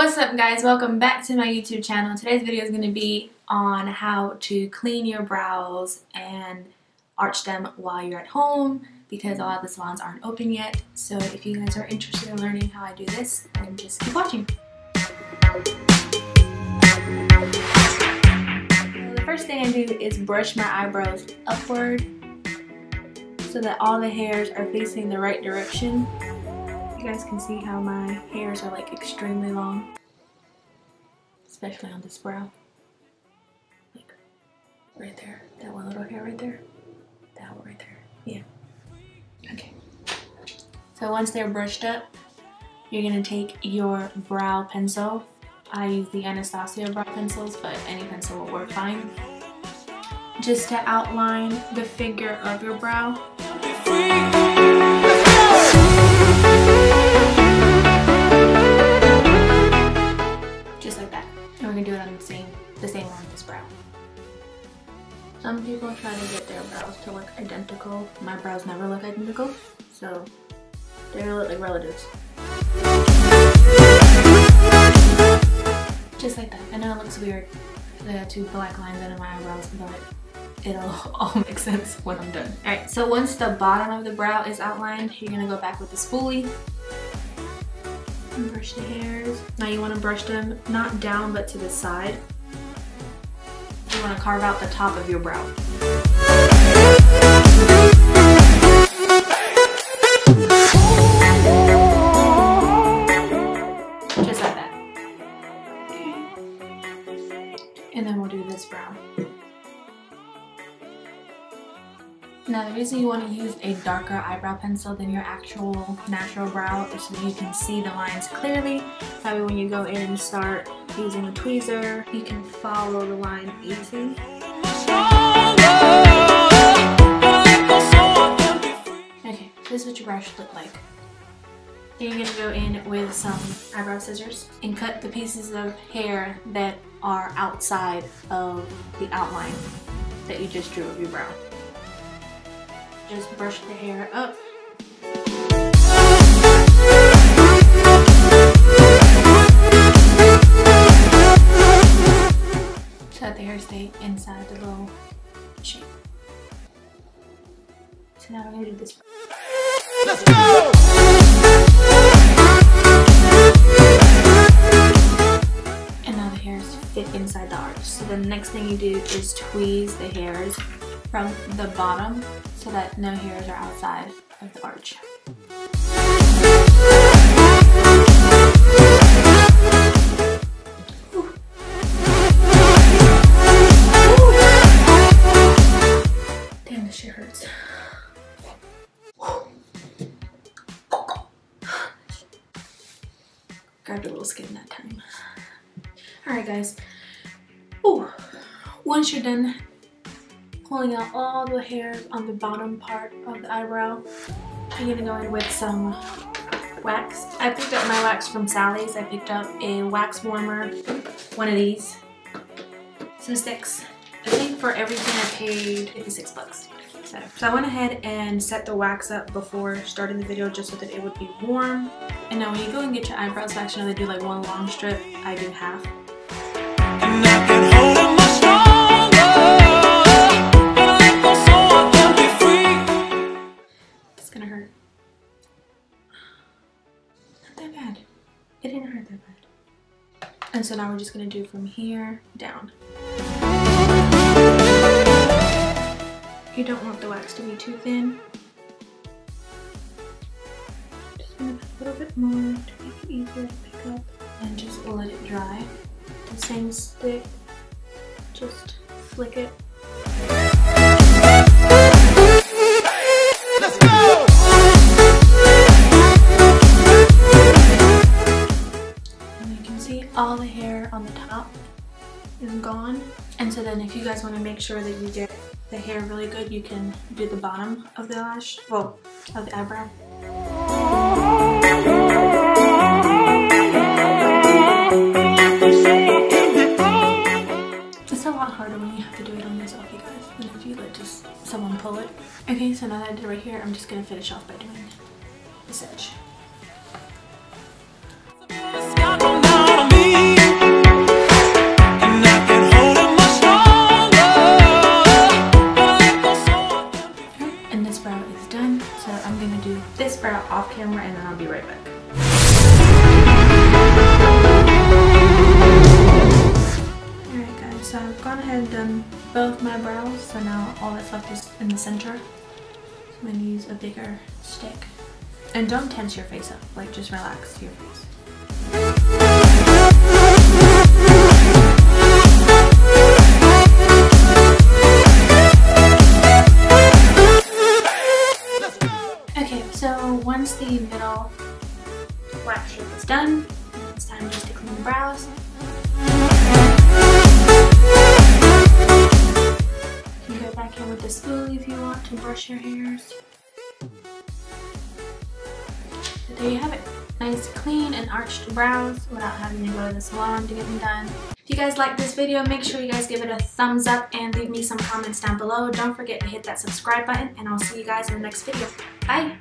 What's up guys, welcome back to my YouTube channel. Today's video is going to be on how to clean your brows and arch them while you're at home because a lot of the salons aren't open yet. So if you guys are interested in learning how I do this, then just keep watching. So the first thing I do is brush my eyebrows upward so that all the hairs are facing the right direction. You guys can see how my hairs are like extremely long, especially on this brow, like right there, that one little hair right there, that one right there, yeah. Okay, so once they're brushed up, you're gonna take your brow pencil. I use the Anastasia brow pencils, but any pencil will work fine, just to outline the figure of your brow. Just like that. And we're gonna do it on the same on this brow. Some people try to get their brows to look identical. My brows never look identical, so they're gonna look like relatives. Just like that. I know it looks weird because I got two black lines under my eyebrows, but it'll all make sense when I'm done. Alright, so once the bottom of the brow is outlined, you're gonna go back with the spoolie and brush the hairs. Now you want to brush them not down but to the side. You want to carve out the top of your brow. Just like that. And then we'll do this brow. Now the reason you want to use a darker eyebrow pencil than your actual natural brow is so you can see the lines clearly. That way when you go in and start using a tweezer, you can follow the line easy. Okay, this is what your brow should look like. Then you're going to go in with some eyebrow scissors and cut the pieces of hair that are outside of the outline that you just drew of your brow. Just brush the hair up. So that the hair stay inside the little shape. So now we're gonna do this. Let's go! And now the hairs fit inside the arch. So the next thing you do is tweeze the hairs from the bottom so that no hairs are outside of the arch. Ooh. Damn, this shit hurts. Grabbed a little skin that time. Alright guys. Ooh. Once you're done pulling out all the hair on the bottom part of the eyebrow, I'm gonna go in with some wax. I picked up my wax from Sally's. I picked up a wax warmer, one of these, some sticks. I think for everything I paid 56 bucks. So I went ahead and set the wax up before starting the video just so that it would be warm. And now when you go and get your eyebrows waxed, you know they do like one long strip. I do half. And I can hold them much longer. It didn't hurt that bad. And so now we're just going to do from here down. You don't want the wax to be too thin. Just going to put a little bit more to make it easier to pick up. And just let it dry. The same stick, just flick it. Let's go! All the hair on the top is gone. And so then if you guys want to make sure that you get the hair really good, you can do the bottom of the lash, well, of the eyebrow. It's a lot harder when you have to do it on yourself, you guys, than if you let just someone pull it. Okay, so now that I did it right here, I'm just going to finish off by doing this edge. camera and then I'll be right back. Alright guys, so I've gone ahead and done both my brows, so now all that's left is in the center. So I'm going to use a bigger stick. And don't tense your face up, like just relax your face. Okay, so once the middle wax shape is done, it's time just to clean the brows. You can go back in with the spoolie if you want to brush your hairs. But there you have it. Nice clean and arched brows without having to go to the salon to get them done. If you guys like this video, make sure you guys give it a thumbs up and leave me some comments down below. Don't forget to hit that subscribe button and I'll see you guys in the next video. Bye!